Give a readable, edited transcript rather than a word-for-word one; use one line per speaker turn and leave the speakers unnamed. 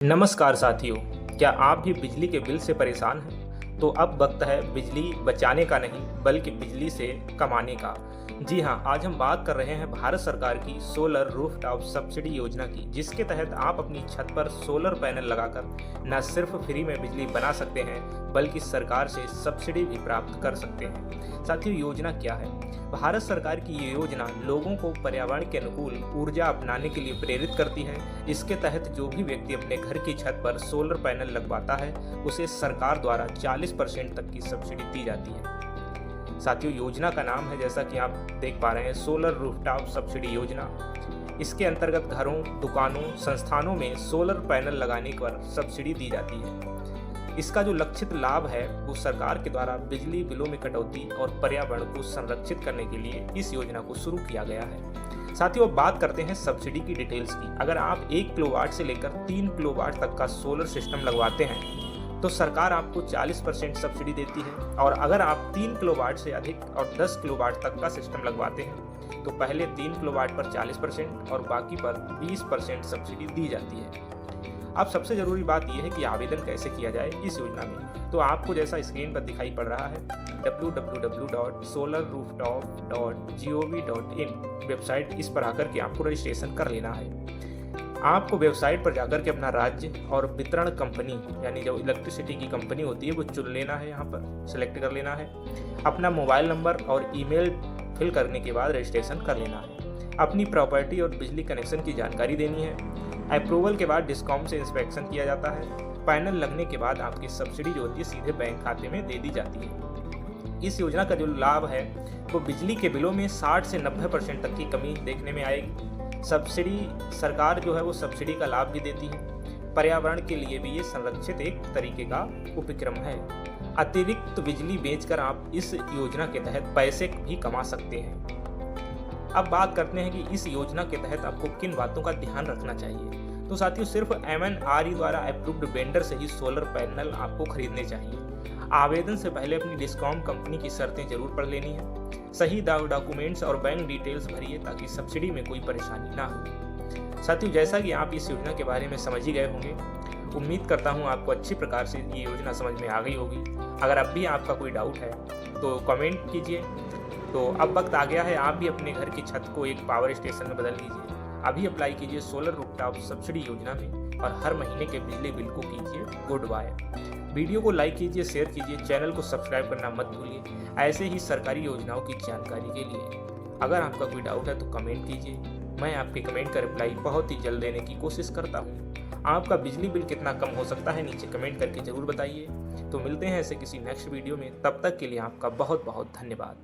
नमस्कार साथियों, क्या आप भी बिजली के बिल से परेशान हैं? तो अब वक्त है बिजली बचाने का नहीं बल्कि बिजली से कमाने का। जी हाँ, आज हम बात कर रहे हैं भारत सरकार की सोलर रूफटॉप सब्सिडी योजना की, जिसके तहत आप अपनी छत पर सोलर पैनल लगाकर न सिर्फ फ्री में बिजली बना सकते हैं बल्कि सरकार से सब्सिडी भी प्राप्त कर सकते हैं। साथियों, योजना क्या है? भारत सरकार की ये योजना लोगों को पर्यावरण के अनुकूल ऊर्जा अपनाने के लिए प्रेरित करती है। इसके तहत जो भी व्यक्ति अपने घर की छत पर सोलर पैनल लगवाता है उसे सरकार द्वारा 40% तक की सब्सिडी दी जाती है। साथियों, योजना का नाम है, जैसा कि आप देख पा रहे हैं, सोलर रूफटॉप सब्सिडी योजना। इसके अंतर्गत घरों, दुकानों, संस्थानों में सोलर पैनल लगाने पर सब्सिडी दी जाती है। इसका जो लक्षित लाभ है वो सरकार के द्वारा बिजली बिलों में कटौती और पर्यावरण को संरक्षित करने के लिए इस योजना को शुरू किया गया है। साथियों, अब बात करते हैं सब्सिडी की डिटेल्स की। अगर आप 1 किलोवाट से लेकर 3 किलोवाट तक का सोलर सिस्टम लगवाते हैं तो सरकार आपको 40% सब्सिडी देती है, और अगर आप 3 किलोवाट से अधिक और 10 किलोवाट तक का सिस्टम लगवाते हैं तो पहले 3 किलोवाट पर 40% और बाकी पर 20% सब्सिडी दी जाती है। अब सबसे ज़रूरी बात यह है कि आवेदन कैसे किया जाए इस योजना में। तो आपको जैसा स्क्रीन पर दिखाई पड़ रहा है, www.solarrooftop.gov.in वेबसाइट, इस पर आकर के आपको रजिस्ट्रेशन कर लेना है। आपको वेबसाइट पर जाकर के अपना राज्य और वितरण कंपनी, यानी जो इलेक्ट्रिसिटी की कंपनी होती है, वो चुन लेना है, यहाँ पर सेलेक्ट कर लेना है। अपना मोबाइल नंबर और ईमेल फिल करने के बाद रजिस्ट्रेशन कर लेना है। अपनी प्रॉपर्टी और बिजली कनेक्शन की जानकारी देनी है। अप्रूवल के बाद डिस्कॉम से इंस्पेक्शन किया जाता है। पैनल लगने के बाद आपकी सब्सिडी जो होती है सीधे बैंक खाते में दे दी जाती है। इस योजना का जो लाभ है वो बिजली के बिलों में 60 से 90% तक की कमी देखने में आएगी। सब्सिडी सरकार जो है वो सब्सिडी का लाभ भी देती है। पर्यावरण के लिए भी ये संरक्षित एक तरीके का उपक्रम है। अतिरिक्त बिजली बेचकर आप इस योजना के तहत पैसे भी कमा सकते हैं। अब बात करते हैं कि इस योजना के तहत आपको किन बातों का ध्यान रखना चाहिए। तो साथियों, सिर्फ MNRE द्वारा अप्रूव्ड वेंडर से ही सोलर पैनल आपको खरीदने चाहिए। आवेदन से पहले अपनी डिस्कॉम कंपनी की शर्तें जरूर पढ़ लेनी है। सही डॉक्यूमेंट्स और बैंक डिटेल्स भरिए ताकि सब्सिडी में कोई परेशानी ना हो। साथियों, जैसा कि आप इस योजना के बारे में समझ ही गए होंगे, उम्मीद करता हूँ आपको अच्छी प्रकार से ये योजना समझ में आ गई होगी। अगर अब भी आपका कोई डाउट है तो कमेंट कीजिए। तो अब वक्त आ गया है, आप भी अपने घर की छत को एक पावर स्टेशन में बदल लीजिए। अभी अप्लाई कीजिए सोलर रूफटॉप सब्सिडी योजना में और हर महीने के बिजली बिल को कीजिए गुड बाय। वीडियो को लाइक कीजिए, शेयर कीजिए, चैनल को सब्सक्राइब करना मत भूलिए ऐसे ही सरकारी योजनाओं की जानकारी के लिए। अगर आपका कोई डाउट है तो कमेंट कीजिए, मैं आपके कमेंट का रिप्लाई बहुत ही जल्द देने की कोशिश करता हूँ। आपका बिजली बिल कितना कम हो सकता है नीचे कमेंट करके ज़रूर बताइए। तो मिलते हैं ऐसे किसी नेक्स्ट वीडियो में, तब तक के लिए आपका बहुत बहुत धन्यवाद।